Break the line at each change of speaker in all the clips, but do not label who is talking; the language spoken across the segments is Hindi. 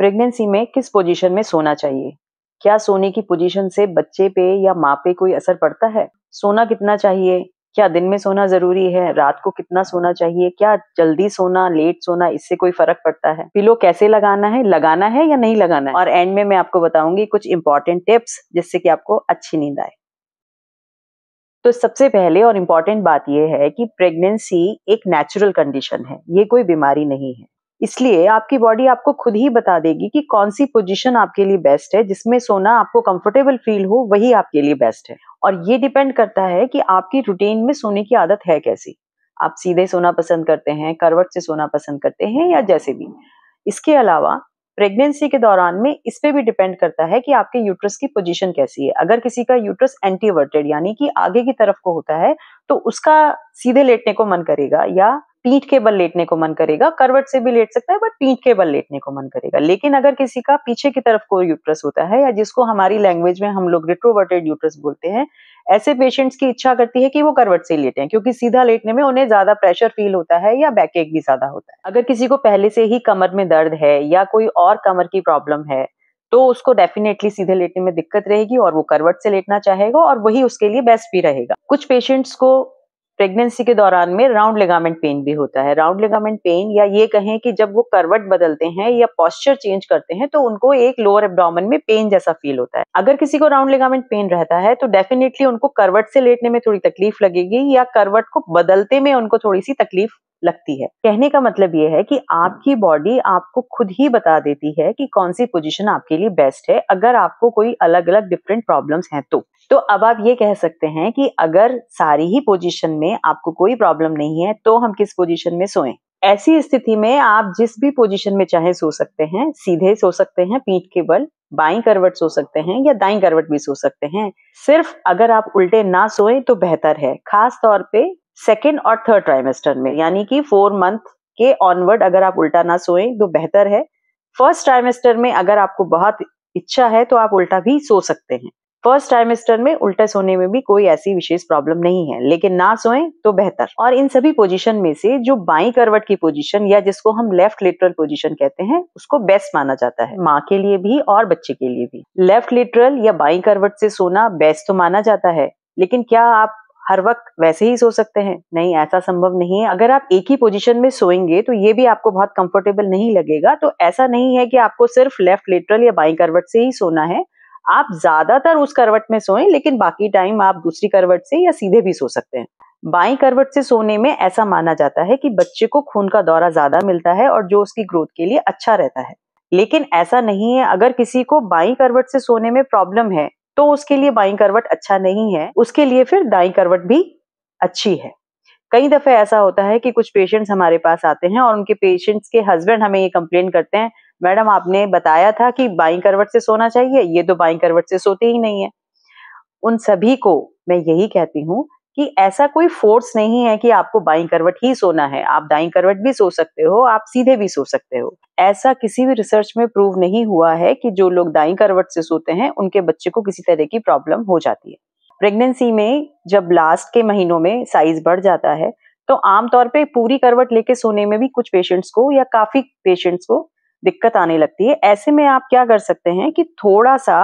प्रेगनेंसी में किस पोजीशन में सोना चाहिए? क्या सोने की पोजीशन से बच्चे पे या माँ पे कोई असर पड़ता है? सोना कितना चाहिए? क्या दिन में सोना ज़रूरी है? रात को कितना सोना चाहिए? क्या जल्दी सोना, लेट सोना इससे कोई फ़र्क पड़ता है? पिलो कैसे लगाना है या नहीं लगाना है? और एंड में मैं आपको बताऊँगी कुछ इम्पोर्टेंट टिप्स जिससे कि आपको अच्छी नींद आए। तो सबसे पहले और इम्पोर्टेंट बात ये है कि प्रेगनेंसी एक नेचुरल कंडीशन है, ये कोई बीमारी नहीं है। इसलिए आपकी बॉडी आपको खुद ही बता देगी कि कौन सी पोजीशन आपके लिए बेस्ट है, जिसमें सोना आपको कंफर्टेबल फील हो, वही आपके लिए बेस्ट है। और ये डिपेंड करता है कि आपकी रूटीन में सोने की आदत है कैसी। आप सीधे सोना पसंद करते हैं, करवट से सोना पसंद करते हैं या जैसे भी। इसके अलावा प्रेगनेंसी के दौरान में इस पे भी डिपेंड करता है कि आपके यूट्रस की पोजीशन कैसी है। अगर किसी का यूट्रस एंटीवर्टेड यानी कि आगे की तरफ को होता है, तो उसका सीधे लेटने को मन करेगा या पीठ के बल लेटने को मन करेगा। करवट से भी लेट सकता है, बट पीठ के बल लेटने को मन करेगा। लेकिन अगर किसी का पीछे की तरफ को यूट्रस होता है, या जिसको हमारी लैंग्वेज में हम लोग रेट्रोवर्टेड यूट्रस बोलते हैं, ऐसे पेशेंट्स की इच्छा करती है कि वो करवट से लेटें, क्योंकि सीधा लेटने में उन्हें ज्यादा प्रेशर फील होता है या बैक एक भी ज्यादा होता है। अगर किसी को पहले से ही कमर में दर्द है या कोई और कमर की प्रॉब्लम है, तो उसको डेफिनेटली सीधे लेटने में दिक्कत रहेगी और वो करवट से लेटना चाहेगा, और वही उसके लिए बेस्ट भी रहेगा। कुछ पेशेंट्स को प्रेगनेंसी के दौरान में राउंड लिगामेंट पेन भी होता है। राउंड लिगामेंट पेन, या ये कहें कि जब वो करवट बदलते हैं या पोस्चर चेंज करते हैं, तो उनको एक लोअर एब्डोमेन में पेन जैसा फील होता है। अगर किसी को राउंड लिगामेंट पेन रहता है, तो डेफिनेटली उनको करवट से लेटने में थोड़ी तकलीफ लगेगी, या करवट को बदलते में उनको थोड़ी सी तकलीफ लगती है। कहने का मतलब ये है कि आपकी बॉडी आपको खुद ही बता देती है कि कौन सी पोजीशन आपके लिए बेस्ट है, अगर आपको कोई अलग अलग डिफरेंट प्रॉब्लम्स हैं तो अब आप ये कह सकते हैं कि अगर सारी ही पोजीशन में आपको कोई प्रॉब्लम नहीं है, तो हम किस पोजीशन में सोएं। ऐसी स्थिति में आप जिस भी पोजीशन में चाहे सो सकते हैं। सीधे सो सकते हैं पीठ के बल, बाईं करवट सो सकते हैं या दाईं करवट भी सो सकते हैं। सिर्फ अगर आप उल्टे ना सोएं तो बेहतर है, खास तौर पे सेकेंड और थर्ड ट्राइमेस्टर में, यानी कि 4 मंथ के ऑनवर्ड अगर आप उल्टा ना सोएं तो बेहतर है। फर्स्ट ट्राइमेस्टर में अगर आपको बहुत इच्छा है तो आप उल्टा भी सो सकते हैं। फर्स्ट ट्राइमेस्टर में उल्टा सोने में भी कोई ऐसी विशेष प्रॉब्लम नहीं है, लेकिन ना सोएं तो बेहतर। और इन सभी पोजीशन में से जो बाईं करवट की पोजीशन, या जिसको हम लेफ्ट लेटरल पोजीशन कहते हैं, उसको बेस्ट माना जाता है, माँ के लिए भी और बच्चे के लिए भी। लेफ्ट लेटरल या बाईं करवट से सोना बेस्ट तो माना जाता है, लेकिन क्या आप हर वक्त वैसे ही सो सकते हैं? नहीं, ऐसा संभव नहीं है। अगर आप एक ही पोजीशन में सोएंगे तो ये भी आपको बहुत कंफर्टेबल नहीं लगेगा। तो ऐसा नहीं है कि आपको सिर्फ लेफ्ट लेटरल या बाईं करवट से ही सोना है। आप ज्यादातर उस करवट में सोएं, लेकिन बाकी टाइम आप दूसरी करवट से या सीधे भी सो सकते हैं। बाईं करवट से सोने में ऐसा माना जाता है कि बच्चे को खून का दौरा ज्यादा मिलता है और जो उसकी ग्रोथ के लिए अच्छा रहता है। लेकिन ऐसा नहीं है, अगर किसी को बाईं करवट से सोने में प्रॉब्लम है तो उसके लिए बाईं करवट अच्छा नहीं है, उसके लिए फिर दाईं करवट भी अच्छी है। कई दफे ऐसा होता है कि कुछ पेशेंट्स हमारे पास आते हैं और उनके पेशेंट्स के हस्बैंड हमें ये कंप्लेन करते हैं, मैडम आपने बताया था कि बाईं करवट से सोना चाहिए, ये तो बाईं करवट से सोते ही नहीं है। उन सभी को मैं यही कहती हूँ कि ऐसा कोई फोर्स नहीं है कि आपको बाईं करवट ही सोना है। आप दाईं करवट भी सो सकते हो, आप सीधे भी सो सकते हो। ऐसा किसी भी रिसर्च में प्रूव नहीं हुआ है कि जो लोग दाईं करवट से सोते हैं उनके बच्चे को किसी तरह की प्रॉब्लम हो जाती है। प्रेगनेंसी में जब लास्ट के महीनों में साइज बढ़ जाता है, तो आमतौर पे पूरी करवट लेके सोने में भी कुछ पेशेंट्स को या काफी पेशेंट्स को दिक्कत आने लगती है। ऐसे में आप क्या कर सकते हैं कि थोड़ा सा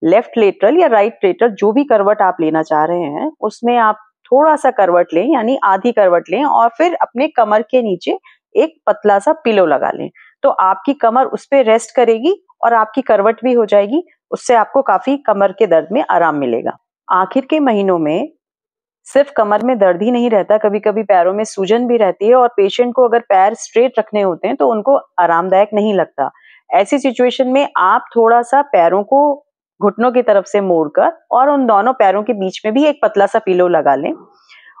लेफ्ट लेटरल या राइट लेटरल, जो भी करवट आप लेना चाह रहे हैं, उसमें आप थोड़ा सा करवट लें, यानी आधी करवट लें, और फिर अपने कमर के नीचे एक पतला सा पिलो लगा लें। तो आपकी कमर उस पे रेस्ट करेगी और आपकी करवट भी हो जाएगी। उससे आपको काफी कमर के दर्द में आराम मिलेगा। आखिर के महीनों में सिर्फ कमर में दर्द ही नहीं रहता, कभी कभी पैरों में सूजन भी रहती है, और पेशेंट को अगर पैर स्ट्रेट रखने होते हैं तो उनको आरामदायक नहीं लगता। ऐसी सिचुएशन में आप थोड़ा सा पैरों को घुटनों की तरफ से मोड़कर और उन दोनों पैरों के बीच में भी एक पतला सा पिलो लगा लें,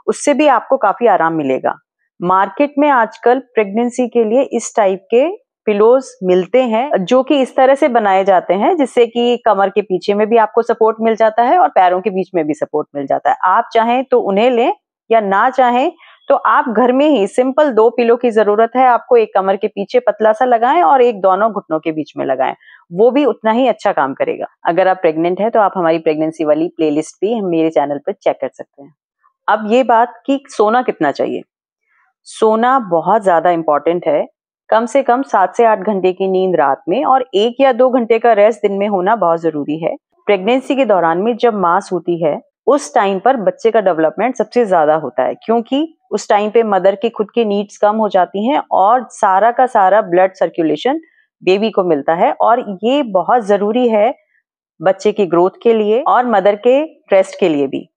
उससे भी आपको काफी आराम मिलेगा। मार्केट में आजकल प्रेगनेंसी के लिए इस टाइप के पिलोज मिलते हैं, जो कि इस तरह से बनाए जाते हैं जिससे कि कमर के पीछे में भी आपको सपोर्ट मिल जाता है और पैरों के बीच में भी सपोर्ट मिल जाता है। आप चाहें तो उन्हें लें, या ना चाहें तो आप घर में ही सिंपल 2 पिलो की जरूरत है आपको। एक कमर के पीछे पतला सा लगाएं और एक दोनों घुटनों के बीच में लगाएं, वो भी उतना ही अच्छा काम करेगा। अगर आप प्रेग्नेंट हैं तो आप हमारी प्रेगनेंसी वाली प्लेलिस्ट भी मेरे चैनल पर चेक कर सकते हैं। अब ये बात कि सोना कितना चाहिए। सोना बहुत ज्यादा इंपॉर्टेंट है कम से कम 7 से 8 घंटे की नींद रात में और 1 या 2 घंटे का रेस्ट दिन में होना बहुत जरूरी है। प्रेगनेंसी के दौरान में जब मां सोती है उस टाइम पर बच्चे का डेवलपमेंट सबसे ज्यादा होता है, क्योंकि उस टाइम पे मदर की खुद की नीड्स कम हो जाती हैं और सारा का सारा ब्लड सर्कुलेशन बेबी को मिलता है, और ये बहुत जरूरी है बच्चे की ग्रोथ के लिए और मदर के रेस्ट के लिए भी।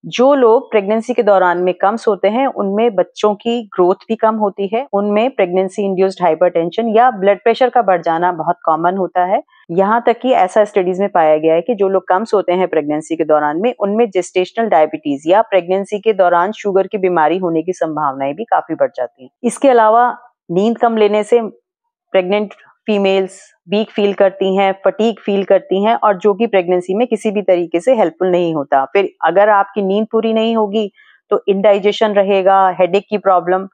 जो लोग प्रेगनेंसी के दौरान में कम सोते हैं उनमें बच्चों की ग्रोथ भी कम होती है, उनमें प्रेगनेंसी इंड्यूस्ड हाइपरटेंशन या ब्लड प्रेशर का बढ़ जाना बहुत कॉमन होता है। यहाँ तक कि ऐसा स्टडीज में पाया गया है कि जो लोग कम सोते हैं प्रेगनेंसी के दौरान में उनमें जेस्टेशनल डायबिटीज या प्रेगनेंसी के दौरान शुगर की बीमारी होने की संभावनाएं भी काफी बढ़ जाती हैं। इसके अलावा नींद कम लेने से प्रेग्नेंट फीमेल्स वीक फील करती हैं, फटीग फील करती हैं, और जो कि प्रेगनेंसी में किसी भी तरीके से हेल्पफुल नहीं होता। फिर अगर आपकी नींद पूरी नहीं होगी तो इंडाइजेशन रहेगा, हेडेक की प्रॉब्लम।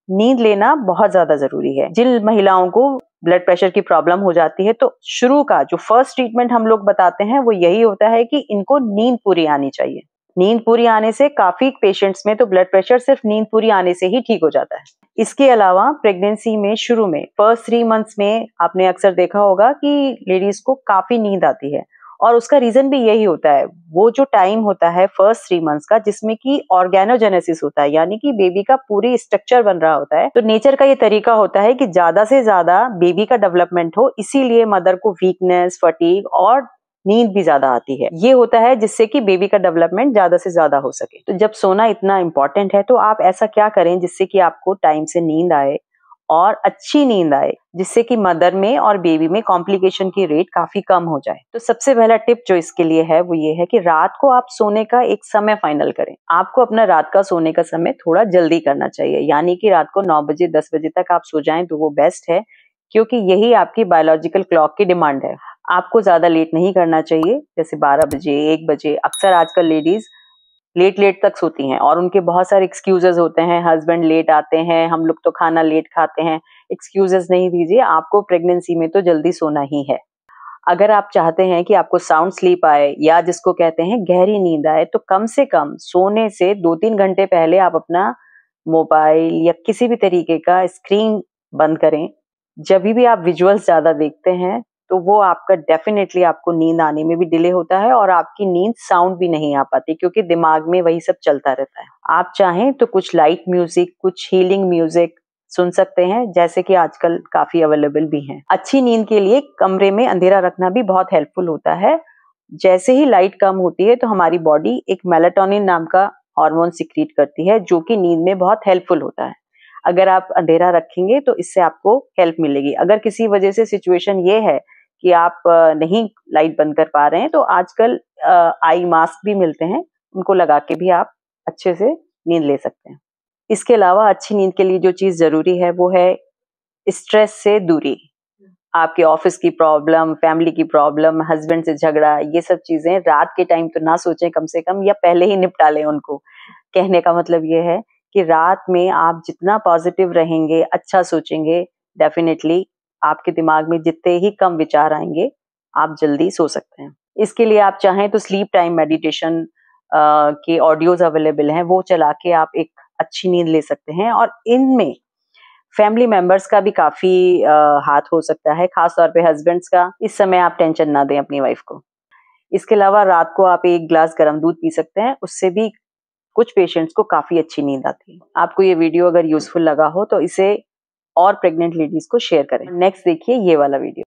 नींद लेना बहुत ज्यादा जरूरी है। जिन महिलाओं को ब्लड प्रेशर की प्रॉब्लम हो जाती है तो शुरू का जो फर्स्ट ट्रीटमेंट हम लोग बताते हैं वो यही होता है कि इनको नींद पूरी आनी चाहिए। नींद पूरी आने से काफी पेशेंट्स में तो ब्लड प्रेशर सिर्फ नींद पूरी आने से ही ठीक हो जाता है। इसके अलावा प्रेगनेंसी में शुरू में फर्स्ट 3 मंथ्स में आपने अक्सर देखा होगा कि लेडीज को काफी नींद आती है, और उसका रीजन भी यही होता है। वो जो टाइम होता है फर्स्ट 3 मंथ्स का जिसमें कि ऑर्गेनोजेनेसिस होता है, यानी कि बेबी का पूरी स्ट्रक्चर बन रहा होता है। तो नेचर का ये तरीका होता है कि ज्यादा से ज्यादा बेबी का डेवलपमेंट हो, इसीलिए मदर को वीकनेस, फटीग और नींद भी ज्यादा आती है। ये होता है जिससे कि बेबी का डेवलपमेंट ज्यादा से ज्यादा हो सके। तो जब सोना इतना इंपॉर्टेंट है तो आप ऐसा क्या करें जिससे कि आपको टाइम से नींद आए और अच्छी नींद आए, जिससे कि मदर में और बेबी में कॉम्प्लिकेशन की रेट काफी कम हो जाए। तो सबसे पहला टिप जो इसके लिए है वो ये है कि रात को आप सोने का एक समय फाइनल करें। आपको अपना रात का सोने का समय थोड़ा जल्दी करना चाहिए, यानी कि रात को 9 बजे 10 बजे तक आप सो जाएं तो वो बेस्ट है, क्योंकि यही आपकी बायोलॉजिकल क्लॉक की डिमांड है। आपको ज्यादा लेट नहीं करना चाहिए, जैसे 12 बजे 1 बजे। अक्सर आजकल लेडीज लेट तक सोती हैं और उनके बहुत सारे एक्सक्यूजेस होते हैं। हस्बैंड लेट आते हैं, हम लोग तो खाना लेट खाते हैं। एक्सक्यूजेस नहीं दीजिए, आपको प्रेगनेंसी में तो जल्दी सोना ही है। अगर आप चाहते हैं कि आपको साउंड स्लीप आए या जिसको कहते हैं गहरी नींद आए, तो कम से कम सोने से 2-3 घंटे पहले आप अपना मोबाइल या किसी भी तरीके का स्क्रीन बंद करें। जब भी आप विजुअल्स ज्यादा देखते हैं तो वो आपका डेफिनेटली आपको नींद आने में भी डिले होता है और आपकी नींद साउंड भी नहीं आ पाती, क्योंकि दिमाग में वही सब चलता रहता है। आप चाहें तो कुछ लाइट म्यूजिक, कुछ हीलिंग म्यूजिक सुन सकते हैं, जैसे कि आजकल काफी अवेलेबल भी हैं। अच्छी नींद के लिए कमरे में अंधेरा रखना भी बहुत हेल्पफुल होता है। जैसे ही लाइट कम होती है तो हमारी बॉडी एक मेलाटोनिन नाम का हार्मोन सिक्रीट करती है, जो कि नींद में बहुत हेल्पफुल होता है। अगर आप अंधेरा रखेंगे तो इससे आपको हेल्प मिलेगी। अगर किसी वजह से सिचुएशन ये है कि आप नहीं लाइट बंद कर पा रहे हैं तो आजकल आई मास्क भी मिलते हैं, उनको लगा के भी आप अच्छे से नींद ले सकते हैं। इसके अलावा अच्छी नींद के लिए जो चीज जरूरी है वो है स्ट्रेस से दूरी। आपके ऑफिस की प्रॉब्लम, फैमिली की प्रॉब्लम, हस्बैंड से झगड़ा, ये सब चीजें रात के टाइम तो ना सोचें कम से कम, या पहले ही निपटा लें उनको। कहने का मतलब ये है कि रात में आप जितना पॉजिटिव रहेंगे, अच्छा सोचेंगे, डेफिनेटली आपके दिमाग में जितने ही कम विचार आएंगे आप जल्दी सो सकते हैं। इसके लिए आप चाहें तो स्लीप टाइम मेडिटेशन के ऑडियोज अवेलेबल हैं, वो चला के आप एक अच्छी नींद ले सकते हैं। और इनमें फैमिली मेंबर्स का भी काफी हाथ हो सकता है, खासतौर पे हस्बैंड्स का। इस समय आप टेंशन ना दें अपनी वाइफ को। इसके अलावा रात को आप 1 ग्लास गर्म दूध पी सकते हैं, उससे भी कुछ पेशेंट्स को काफी अच्छी नींद आती है। आपको ये वीडियो अगर यूजफुल लगा हो तो इसे और प्रेग्नेंट लेडीज को शेयर करें। नेक्स्ट देखिए ये वाला वीडियो।